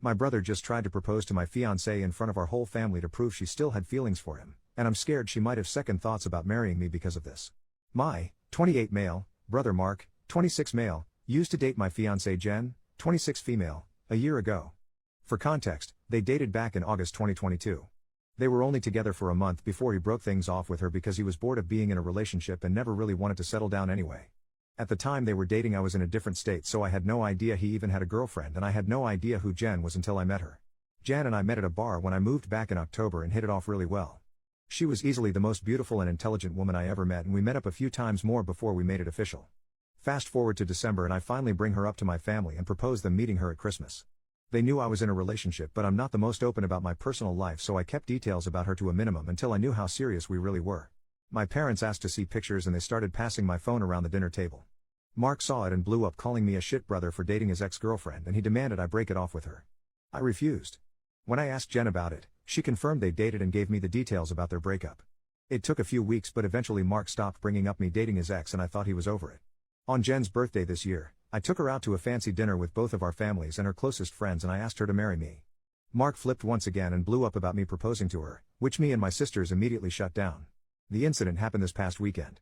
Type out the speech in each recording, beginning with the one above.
My brother just tried to propose to my fiancée in front of our whole family to prove she still had feelings for him, and I'm scared she might have second thoughts about marrying me because of this. My 28 male brother Mark, 26 male, used to date my fiancée Jen, 26 female, a year ago. For context, they dated back in August 2022. They were only together for a month before he broke things off with her because he was bored of being in a relationship and never really wanted to settle down anyway. At the time they were dating I was in a different state, so I had no idea he even had a girlfriend, and I had no idea who Jen was until I met her. Jen and I met at a bar when I moved back in October and hit it off really well. She was easily the most beautiful and intelligent woman I ever met, and we met up a few times more before we made it official. Fast forward to December and I finally bring her up to my family and propose them meeting her at Christmas. They knew I was in a relationship, but I'm not the most open about my personal life, so I kept details about her to a minimum until I knew how serious we really were. My parents asked to see pictures and they started passing my phone around the dinner table. Mark saw it and blew up, calling me a shit brother for dating his ex-girlfriend, and he demanded I break it off with her. I refused. When I asked Jen about it, she confirmed they dated and gave me the details about their breakup. It took a few weeks, but eventually Mark stopped bringing up me dating his ex and I thought he was over it. On Jen's birthday this year, I took her out to a fancy dinner with both of our families and her closest friends, and I asked her to marry me. Mark flipped once again and blew up about me proposing to her, which me and my sisters immediately shut down. The incident happened this past weekend.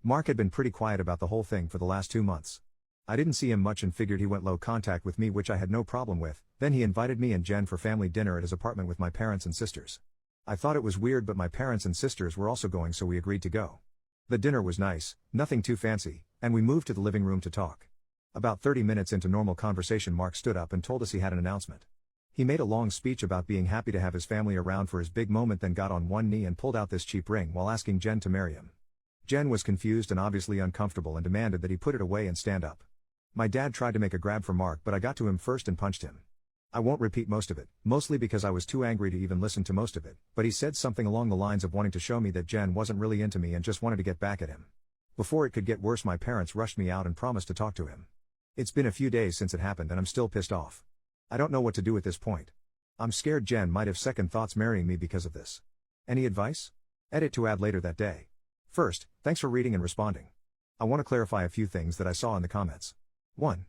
Mark had been pretty quiet about the whole thing for the last 2 months. I didn't see him much and figured he went low contact with me, which I had no problem with. Then he invited me and Jen for family dinner at his apartment with my parents and sisters. I thought it was weird, but my parents and sisters were also going, so we agreed to go. The dinner was nice, nothing too fancy, and we moved to the living room to talk. About 30 minutes into normal conversation, Mark stood up and told us he had an announcement. He made a long speech about being happy to have his family around for his big moment, then got on one knee and pulled out this cheap ring while asking Jen to marry him. Jen was confused and obviously uncomfortable and demanded that he put it away and stand up. My dad tried to make a grab for Mark, but I got to him first and punched him. I won't repeat most of it, mostly because I was too angry to even listen to most of it, but he said something along the lines of wanting to show me that Jen wasn't really into me and just wanted to get back at him. Before it could get worse, my parents rushed me out and promised to talk to him. It's been a few days since it happened and I'm still pissed off. I don't know what to do at this point. I'm scared Jen might have second thoughts marrying me because of this. Any advice? Edit to add later that day. First, thanks for reading and responding. I want to clarify a few things that I saw in the comments. 1.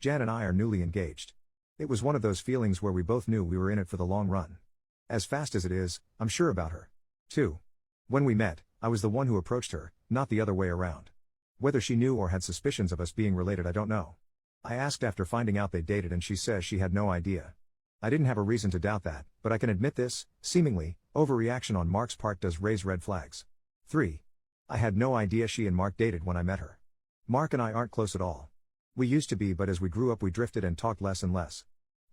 Jen and I are newly engaged. It was one of those feelings where we both knew we were in it for the long run. As fast as it is, I'm sure about her. 2. When we met, I was the one who approached her, not the other way around. Whether she knew or had suspicions of us being related, I don't know. I asked after finding out they dated and she says she had no idea. I didn't have a reason to doubt that, but I can admit this, seemingly, overreaction on Mark's part does raise red flags. 3. I had no idea she and Mark dated when I met her. Mark and I aren't close at all. We used to be, but as we grew up we drifted and talked less and less.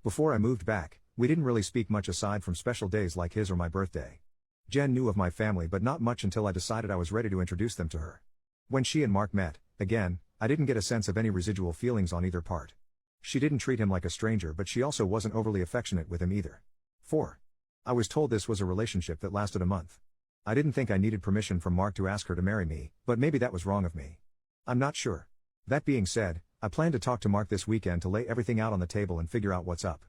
Before I moved back, we didn't really speak much aside from special days like his or my birthday. Jen knew of my family but not much until I decided I was ready to introduce them to her. When she and Mark met, again, I didn't get a sense of any residual feelings on either part. She didn't treat him like a stranger, but she also wasn't overly affectionate with him either. 4. I was told this was a relationship that lasted a month. I didn't think I needed permission from Mark to ask her to marry me, but maybe that was wrong of me. I'm not sure. That being said, I plan to talk to Mark this weekend to lay everything out on the table and figure out what's up.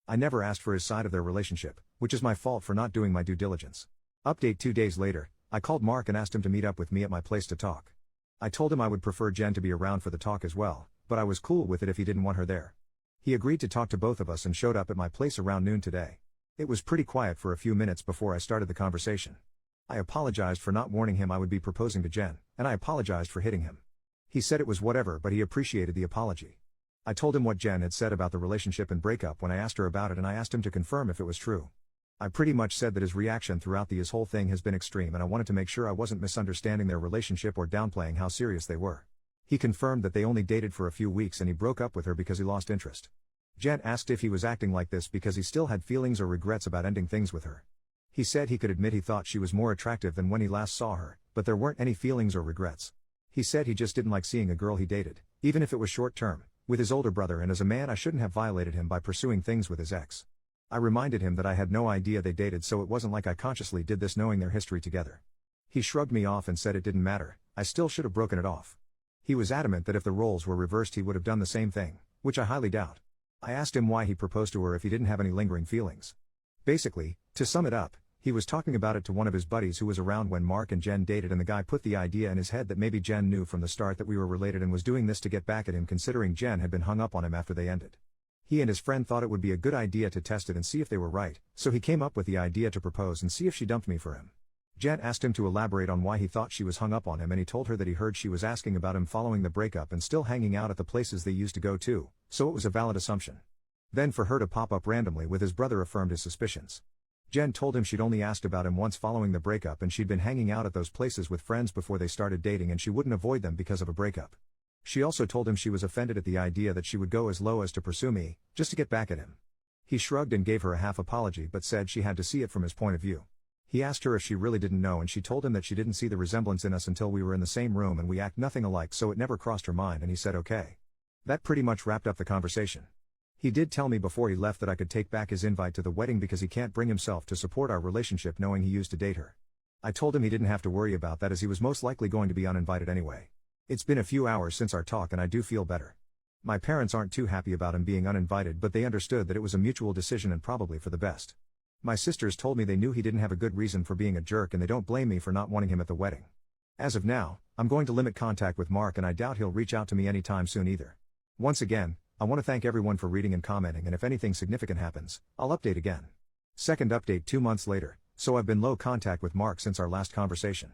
I never asked for his side of their relationship, which is my fault for not doing my due diligence. Update 2 days later, I called Mark and asked him to meet up with me at my place to talk. I told him I would prefer Jen to be around for the talk as well, but I was cool with it if he didn't want her there. He agreed to talk to both of us and showed up at my place around noon today. It was pretty quiet for a few minutes before I started the conversation. I apologized for not warning him I would be proposing to Jen, and I apologized for hitting him. He said it was whatever, but he appreciated the apology. I told him what Jen had said about the relationship and breakup when I asked her about it, and I asked him to confirm if it was true. I pretty much said that his reaction throughout his whole thing has been extreme, and I wanted to make sure I wasn't misunderstanding their relationship or downplaying how serious they were. He confirmed that they only dated for a few weeks and he broke up with her because he lost interest. Jen asked if he was acting like this because he still had feelings or regrets about ending things with her. He said he could admit he thought she was more attractive than when he last saw her, but there weren't any feelings or regrets. He said he just didn't like seeing a girl he dated, even if it was short term, with his older brother, and as a man I shouldn't have violated him by pursuing things with his ex. I reminded him that I had no idea they dated, so it wasn't like I consciously did this knowing their history together. He shrugged me off and said it didn't matter, I still should have broken it off. He was adamant that if the roles were reversed he would have done the same thing, which I highly doubt. I asked him why he proposed to her if he didn't have any lingering feelings. Basically, to sum it up, he was talking about it to one of his buddies who was around when Mark and Jen dated, and the guy put the idea in his head that maybe Jen knew from the start that we were related and was doing this to get back at him, considering Jen had been hung up on him after they ended. He and his friend thought it would be a good idea to test it and see if they were right, so he came up with the idea to propose and see if she dumped me for him. Jen asked him to elaborate on why he thought she was hung up on him, and he told her that he heard she was asking about him following the breakup and still hanging out at the places they used to go to, so it was a valid assumption. Then for her to pop up randomly with his brother affirmed his suspicions. Jen told him she'd only asked about him once following the breakup and she'd been hanging out at those places with friends before they started dating and she wouldn't avoid them because of a breakup. She also told him she was offended at the idea that she would go as low as to pursue me, just to get back at him. He shrugged and gave her a half apology but said she had to see it from his point of view. He asked her if she really didn't know and she told him that she didn't see the resemblance in us until we were in the same room and we act nothing alike, so it never crossed her mind, and he said okay. That pretty much wrapped up the conversation. He did tell me before he left that I could take back his invite to the wedding because he can't bring himself to support our relationship knowing he used to date her. I told him he didn't have to worry about that as he was most likely going to be uninvited anyway. It's been a few hours since our talk and I do feel better. My parents aren't too happy about him being uninvited, but they understood that it was a mutual decision and probably for the best. My sisters told me they knew he didn't have a good reason for being a jerk and they don't blame me for not wanting him at the wedding. As of now, I'm going to limit contact with Mark and I doubt he'll reach out to me anytime soon either. Once again, I want to thank everyone for reading and commenting, and if anything significant happens, I'll update again. Second update 2 months later, so I've been low contact with Mark since our last conversation.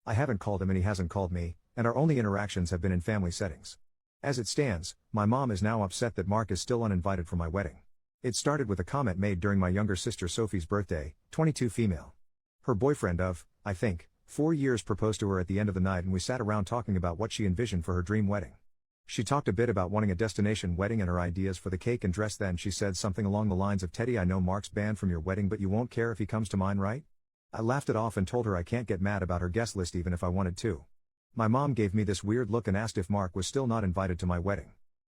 I haven't called him and he hasn't called me, and our only interactions have been in family settings. As it stands, my mom is now upset that Mark is still uninvited for my wedding. It started with a comment made during my younger sister Sophie's birthday, 22 female. Her boyfriend of, I think, 4 years proposed to her at the end of the night and we sat around talking about what she envisioned for her dream wedding. She talked a bit about wanting a destination wedding and her ideas for the cake and dress. Then she said something along the lines of, "Teddy, I know Mark's banned from your wedding but you won't care if he comes to mine, right?" I laughed it off and told her I can't get mad about her guest list even if I wanted to. My mom gave me this weird look and asked if Mark was still not invited to my wedding.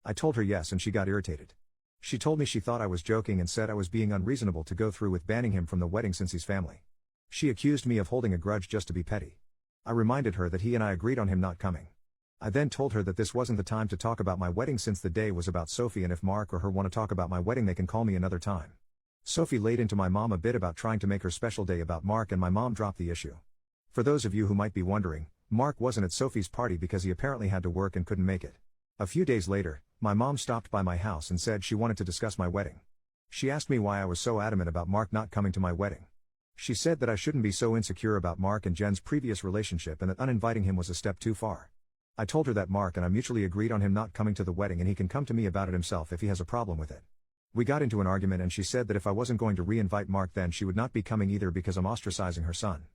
I told her yes and she got irritated. She told me she thought I was joking and said I was being unreasonable to go through with banning him from the wedding since he's family. She accused me of holding a grudge just to be petty. I reminded her that he and I agreed on him not coming. I then told her that this wasn't the time to talk about my wedding since the day was about Sophie, and if Mark or her want to talk about my wedding they can call me another time. Sophie laid into my mom a bit about trying to make her special day about Mark and my mom dropped the issue. For those of you who might be wondering, Mark wasn't at Sophie's party because he apparently had to work and couldn't make it. A few days later, my mom stopped by my house and said she wanted to discuss my wedding. She asked me why I was so adamant about Mark not coming to my wedding. She said that I shouldn't be so insecure about Mark and Jen's previous relationship and that uninviting him was a step too far. I told her that Mark and I mutually agreed on him not coming to the wedding and he can come to me about it himself if he has a problem with it. We got into an argument and she said that if I wasn't going to re-invite Mark then she would not be coming either because I'm ostracizing her son.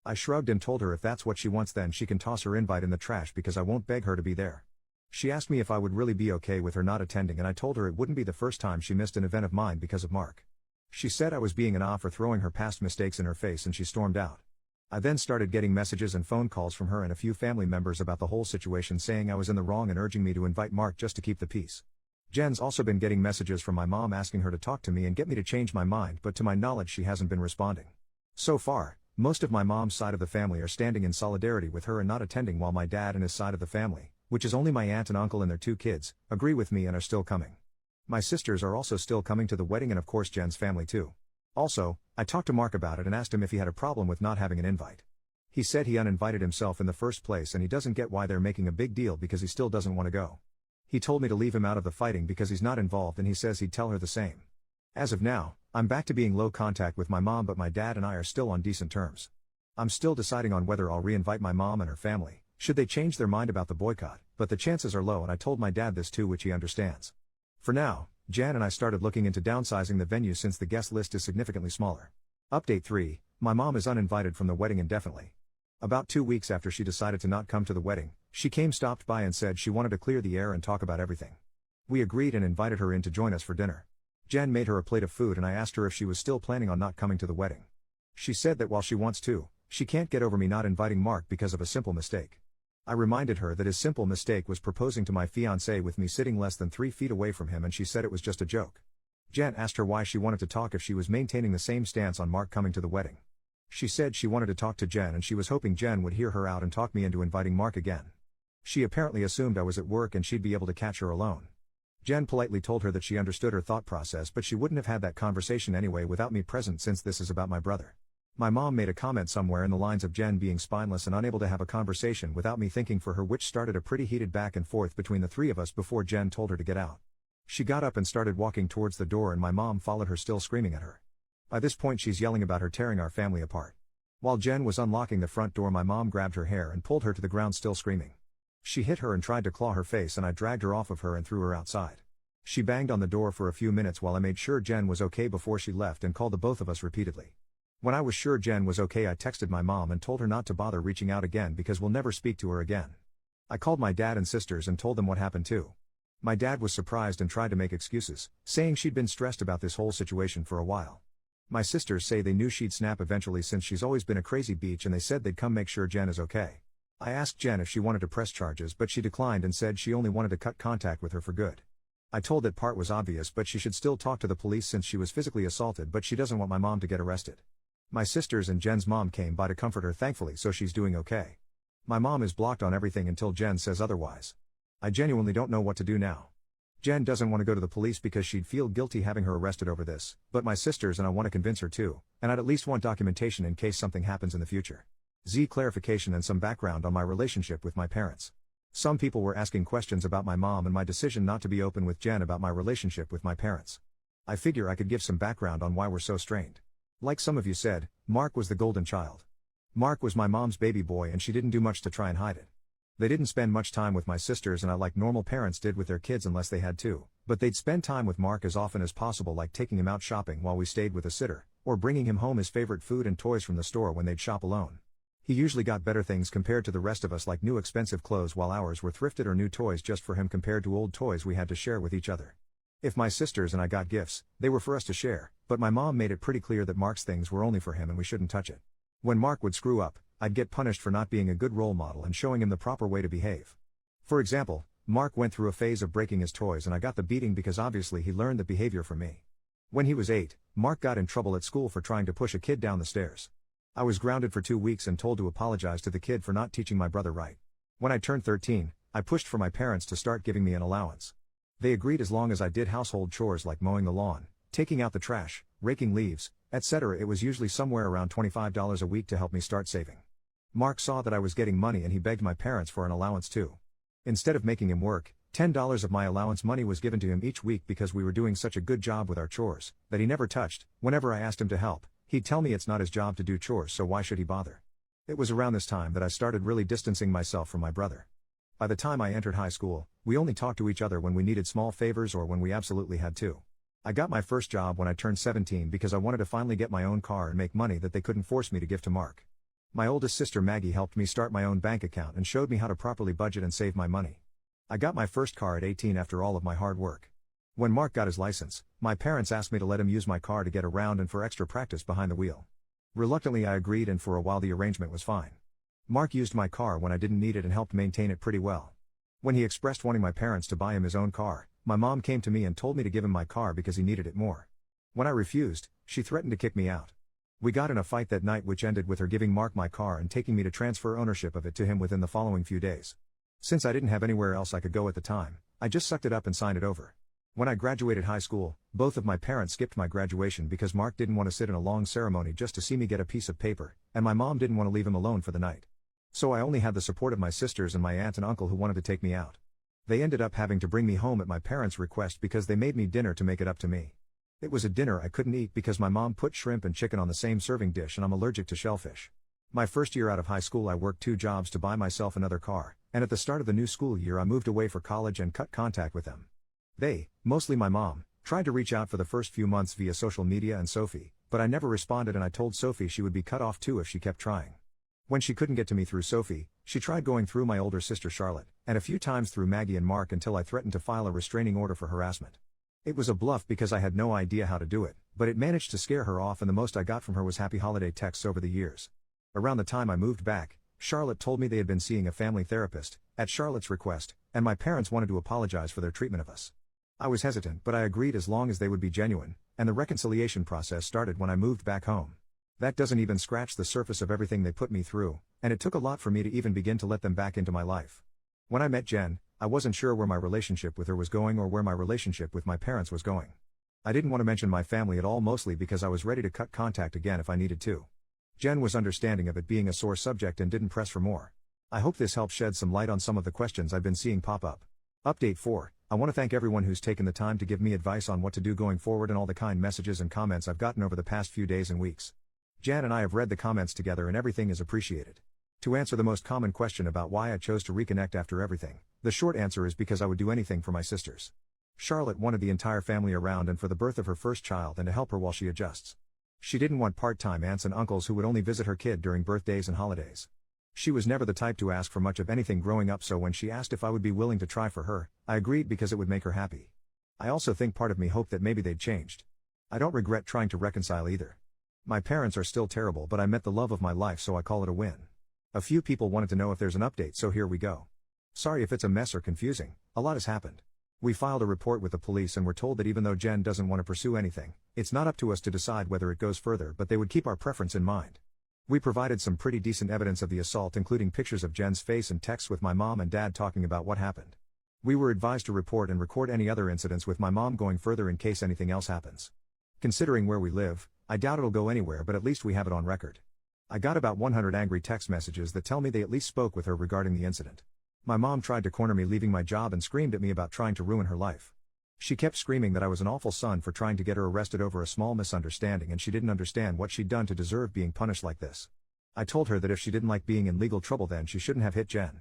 I shrugged and told her if that's what she wants then she can toss her invite in the trash because I won't beg her to be there. She asked me if I would really be okay with her not attending and I told her it wouldn't be the first time she missed an event of mine because of Mark. She said I was being an off for throwing her past mistakes in her face and she stormed out. I then started getting messages and phone calls from her and a few family members about the whole situation saying I was in the wrong and urging me to invite Mark just to keep the peace. Jen's also been getting messages from my mom asking her to talk to me and get me to change my mind, but to my knowledge she hasn't been responding. So far, most of my mom's side of the family are standing in solidarity with her and not attending, while my dad and his side of the family, which is only my aunt and uncle and their 2 kids, agree with me and are still coming. My sisters are also still coming to the wedding and of course Jen's family too. Also, I talked to Mark about it and asked him if he had a problem with not having an invite. He said he uninvited himself in the first place and he doesn't get why they're making a big deal because he still doesn't want to go. He told me to leave him out of the fighting because he's not involved and he says he'd tell her the same. As of now, I'm back to being low contact with my mom, but my dad and I are still on decent terms. I'm still deciding on whether I'll re-invite my mom and her family, should they change their mind about the boycott, but the chances are low and I told my dad this too, which he understands. For now, Jan and I started looking into downsizing the venue since the guest list is significantly smaller. Update 3, my mom is uninvited from the wedding indefinitely. About 2 weeks after she decided to not come to the wedding, she stopped by and said she wanted to clear the air and talk about everything. We agreed and invited her in to join us for dinner. Jan made her a plate of food and I asked her if she was still planning on not coming to the wedding. She said that while she wants to, she can't get over me not inviting Mark because of a simple mistake. I reminded her that his simple mistake was proposing to my fiancée with me sitting less than 3 feet away from him and she said it was just a joke. Jan asked her why she wanted to talk if she was maintaining the same stance on Mark coming to the wedding. She said she wanted to talk to Jen and she was hoping Jen would hear her out and talk me into inviting Mark again. She apparently assumed I was at work and she'd be able to catch her alone. Jen politely told her that she understood her thought process but she wouldn't have had that conversation anyway without me present since this is about my brother. My mom made a comment somewhere in the lines of Jen being spineless and unable to have a conversation without me thinking for her, which started a pretty heated back and forth between the 3 of us before Jen told her to get out. She got up and started walking towards the door and my mom followed her still screaming at her. By this point she's yelling about her tearing our family apart. While Jen was unlocking the front door my mom grabbed her hair and pulled her to the ground still screaming. She hit her and tried to claw her face and I dragged her off of her and threw her outside. She banged on the door for a few minutes while I made sure Jen was okay before she left and called the both of us repeatedly. When I was sure Jen was okay I texted my mom and told her not to bother reaching out again because we'll never speak to her again. I called my dad and sisters and told them what happened too. My dad was surprised and tried to make excuses, saying she'd been stressed about this whole situation for a while. My sisters say they knew she'd snap eventually since she's always been a crazy bitch and they said they'd come make sure Jen is okay. I asked Jen if she wanted to press charges but she declined and said she only wanted to cut contact with her for good. I told that part was obvious but she should still talk to the police since she was physically assaulted but she doesn't want my mom to get arrested. My sisters and Jen's mom came by to comfort her thankfully so she's doing okay. My mom is blocked on everything until Jen says otherwise. I genuinely don't know what to do now. Jen doesn't want to go to the police because she'd feel guilty having her arrested over this, but my sisters and I want to convince her too, and I'd at least want documentation in case something happens in the future. Clarification and some background on my relationship with my parents. Some people were asking questions about my mom and my decision not to be open with Jen about my relationship with my parents. I figure I could give some background on why we're so strained. Like some of you said, Mark was the golden child. Mark was my mom's baby boy and she didn't do much to try and hide it. They didn't spend much time with my sisters and I like normal parents did with their kids unless they had to, but they'd spend time with Mark as often as possible like taking him out shopping while we stayed with a sitter, or bringing him home his favorite food and toys from the store when they'd shop alone. He usually got better things compared to the rest of us like new expensive clothes while ours were thrifted or new toys just for him compared to old toys we had to share with each other. If my sisters and I got gifts, they were for us to share, but my mom made it pretty clear that Mark's things were only for him and we shouldn't touch it. When Mark would screw up, I'd get punished for not being a good role model and showing him the proper way to behave. For example, Mark went through a phase of breaking his toys and I got the beating because obviously he learned the behavior from me. When he was 8, Mark got in trouble at school for trying to push a kid down the stairs. I was grounded for 2 weeks and told to apologize to the kid for not teaching my brother right. When I turned 13, I pushed for my parents to start giving me an allowance. They agreed as long as I did household chores like mowing the lawn, taking out the trash, raking leaves, etc. It was usually somewhere around $25 a week to help me start saving. Mark saw that I was getting money and he begged my parents for an allowance too. Instead of making him work, $10 of my allowance money was given to him each week because we were doing such a good job with our chores, that he never touched. Whenever I asked him to help, he'd tell me it's not his job to do chores so why should he bother. It was around this time that I started really distancing myself from my brother. By the time I entered high school, we only talked to each other when we needed small favors or when we absolutely had to. I got my first job when I turned 17 because I wanted to finally get my own car and make money that they couldn't force me to give to Mark. My oldest sister Maggie helped me start my own bank account and showed me how to properly budget and save my money. I got my first car at 18 after all of my hard work. When Mark got his license, my parents asked me to let him use my car to get around and for extra practice behind the wheel. Reluctantly I agreed and for a while the arrangement was fine. Mark used my car when I didn't need it and helped maintain it pretty well. When he expressed wanting my parents to buy him his own car, my mom came to me and told me to give him my car because he needed it more. When I refused, she threatened to kick me out. We got in a fight that night which ended with her giving Mark my car and taking me to transfer ownership of it to him within the following few days. Since I didn't have anywhere else I could go at the time, I just sucked it up and signed it over. When I graduated high school, both of my parents skipped my graduation because Mark didn't want to sit in a long ceremony just to see me get a piece of paper, and my mom didn't want to leave him alone for the night. So I only had the support of my sisters and my aunt and uncle who wanted to take me out. They ended up having to bring me home at my parents' request because they made me dinner to make it up to me. It was a dinner I couldn't eat because my mom put shrimp and chicken on the same serving dish and I'm allergic to shellfish. My first year out of high school I worked 2 jobs to buy myself another car, and at the start of the new school year I moved away for college and cut contact with them. They, mostly my mom, tried to reach out for the first few months via social media and Sophie, but I never responded and I told Sophie she would be cut off too if she kept trying. When she couldn't get to me through Sophie, she tried going through my older sister Charlotte, and a few times through Maggie and Mark until I threatened to file a restraining order for harassment. It was a bluff because I had no idea how to do it, but it managed to scare her off and the most I got from her was happy holiday texts over the years. Around the time I moved back, Charlotte told me they had been seeing a family therapist, at Charlotte's request, and my parents wanted to apologize for their treatment of us. I was hesitant but I agreed as long as they would be genuine, and the reconciliation process started when I moved back home. That doesn't even scratch the surface of everything they put me through, and it took a lot for me to even begin to let them back into my life. When I met Jen, I wasn't sure where my relationship with her was going or where my relationship with my parents was going. I didn't want to mention my family at all mostly because I was ready to cut contact again if I needed to. Jen was understanding of it being a sore subject and didn't press for more. I hope this helps shed some light on some of the questions I've been seeing pop up. Update 4. I want to thank everyone who's taken the time to give me advice on what to do going forward and all the kind messages and comments I've gotten over the past few days and weeks. Jan and I have read the comments together and everything is appreciated. To answer the most common question about why I chose to reconnect after everything, the short answer is because I would do anything for my sisters. Charlotte wanted the entire family around and for the birth of her first child and to help her while she adjusts. She didn't want part-time aunts and uncles who would only visit her kid during birthdays and holidays. She was never the type to ask for much of anything growing up, so when she asked if I would be willing to try for her, I agreed because it would make her happy. I also think part of me hoped that maybe they'd changed. I don't regret trying to reconcile either. My parents are still terrible, but I met the love of my life, so I call it a win. A few people wanted to know if there's an update, so here we go. Sorry if it's a mess or confusing, a lot has happened. We filed a report with the police and were told that even though Jen doesn't want to pursue anything, it's not up to us to decide whether it goes further, but they would keep our preference in mind. We provided some pretty decent evidence of the assault, including pictures of Jen's face and texts with my mom and dad talking about what happened. We were advised to report and record any other incidents with my mom going further in case anything else happens. Considering where we live, I doubt it'll go anywhere, but at least we have it on record. I got about 100 angry text messages that tell me they at least spoke with her regarding the incident. My mom tried to corner me leaving my job and screamed at me about trying to ruin her life. She kept screaming that I was an awful son for trying to get her arrested over a small misunderstanding, and she didn't understand what she'd done to deserve being punished like this. I told her that if she didn't like being in legal trouble, then she shouldn't have hit Jen.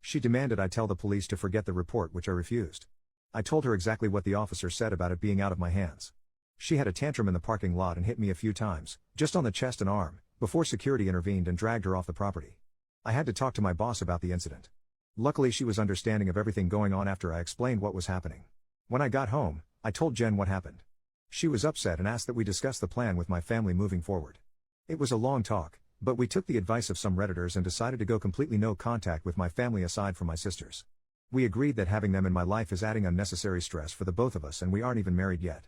She demanded I tell the police to forget the report, which I refused. I told her exactly what the officer said about it being out of my hands. She had a tantrum in the parking lot and hit me a few times, just on the chest and arm, before security intervened and dragged her off the property. I had to talk to my boss about the incident. Luckily, she was understanding of everything going on after I explained what was happening. When I got home, I told Jen what happened. She was upset and asked that we discuss the plan with my family moving forward. It was a long talk, but we took the advice of some Redditors and decided to go completely no contact with my family aside from my sisters. We agreed that having them in my life is adding unnecessary stress for the both of us, and we aren't even married yet.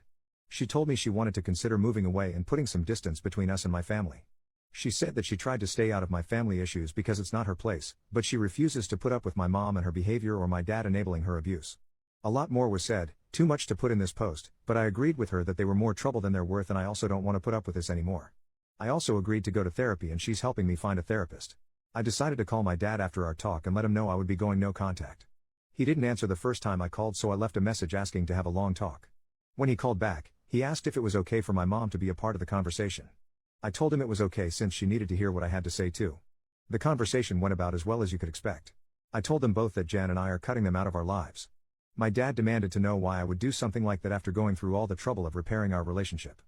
She told me she wanted to consider moving away and putting some distance between us and my family. She said that she tried to stay out of my family issues because it's not her place, but she refuses to put up with my mom and her behavior or my dad enabling her abuse. A lot more was said, too much to put in this post, but I agreed with her that they were more trouble than they're worth, and I also don't want to put up with this anymore. I also agreed to go to therapy, and she's helping me find a therapist. I decided to call my dad after our talk and let him know I would be going no contact. He didn't answer the first time I called, so I left a message asking to have a long talk. When he called back, he asked if it was okay for my mom to be a part of the conversation. I told him it was okay since she needed to hear what I had to say too. The conversation went about as well as you could expect. I told them both that Jan and I are cutting them out of our lives. My dad demanded to know why I would do something like that after going through all the trouble of repairing our relationship.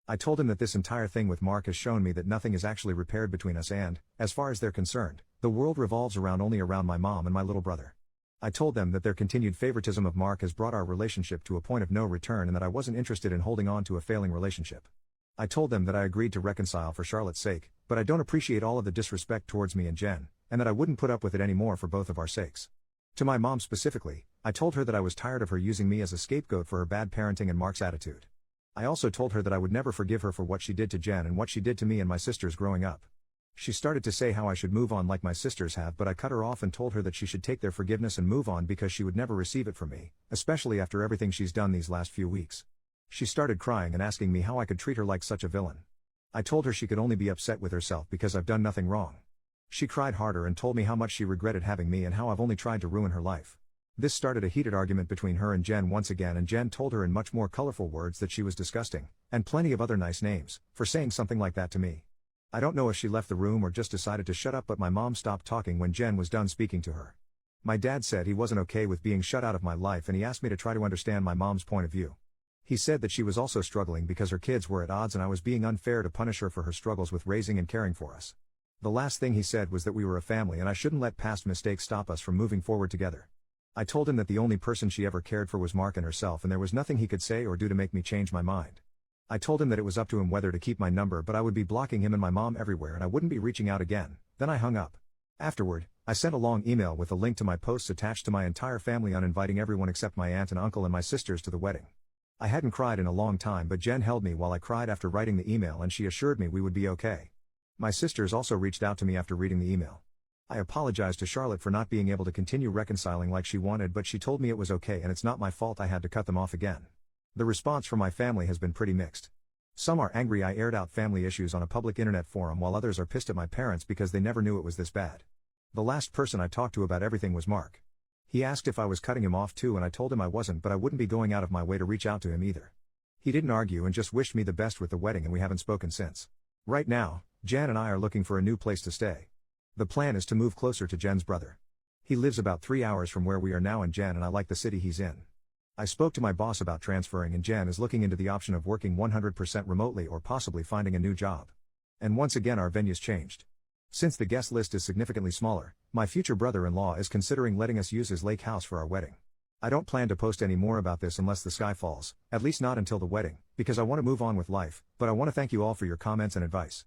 I told him that this entire thing with Mark has shown me that nothing is actually repaired between us, and, as far as they're concerned, the world revolves only around my mom and my little brother. I told them that their continued favoritism of Mark has brought our relationship to a point of no return and that I wasn't interested in holding on to a failing relationship. I told them that I agreed to reconcile for Charlotte's sake, but I don't appreciate all of the disrespect towards me and Jen, and that I wouldn't put up with it anymore for both of our sakes. To my mom specifically, I told her that I was tired of her using me as a scapegoat for her bad parenting and Mark's attitude. I also told her that I would never forgive her for what she did to Jen and what she did to me and my sisters growing up. She started to say how I should move on like my sisters have, but I cut her off and told her that she should take their forgiveness and move on because she would never receive it from me, especially after everything she's done these last few weeks. She started crying and asking me how I could treat her like such a villain. I told her she could only be upset with herself because I've done nothing wrong. She cried harder and told me how much she regretted having me and how I've only tried to ruin her life. This started a heated argument between her and Jen once again, and Jen told her in much more colorful words that she was disgusting, and plenty of other nice names, for saying something like that to me. I don't know if she left the room or just decided to shut up, but my mom stopped talking when Jen was done speaking to her. My dad said he wasn't okay with being shut out of my life, and he asked me to try to understand my mom's point of view. He said that she was also struggling because her kids were at odds and I was being unfair to punish her for her struggles with raising and caring for us. The last thing he said was that we were a family and I shouldn't let past mistakes stop us from moving forward together. I told him that the only person she ever cared for was Mark and herself, and there was nothing he could say or do to make me change my mind. I told him that it was up to him whether to keep my number, but I would be blocking him and my mom everywhere and I wouldn't be reaching out again. Then I hung up. Afterward, I sent a long email with a link to my posts attached to my entire family on inviting everyone except my aunt and uncle and my sisters to the wedding. I hadn't cried in a long time, but Jen held me while I cried after writing the email, and she assured me we would be okay. My sisters also reached out to me after reading the email. I apologized to Charlotte for not being able to continue reconciling like she wanted, but she told me it was okay and it's not my fault I had to cut them off again. The response from my family has been pretty mixed. Some are angry I aired out family issues on a public internet forum, while others are pissed at my parents because they never knew it was this bad. The last person I talked to about everything was Mark. He asked if I was cutting him off too, and I told him I wasn't, but I wouldn't be going out of my way to reach out to him either. He didn't argue and just wished me the best with the wedding, and we haven't spoken since. Right now, Jan and I are looking for a new place to stay. The plan is to move closer to Jen's brother. He lives about 3 hours from where we are now, and Jan and I like the city he's in. I spoke to my boss about transferring, and Jan is looking into the option of working 100% remotely or possibly finding a new job. And once again our venue's changed. Since the guest list is significantly smaller, my future brother-in-law is considering letting us use his lake house for our wedding. I don't plan to post any more about this unless the sky falls, at least not until the wedding, because I want to move on with life, but I want to thank you all for your comments and advice.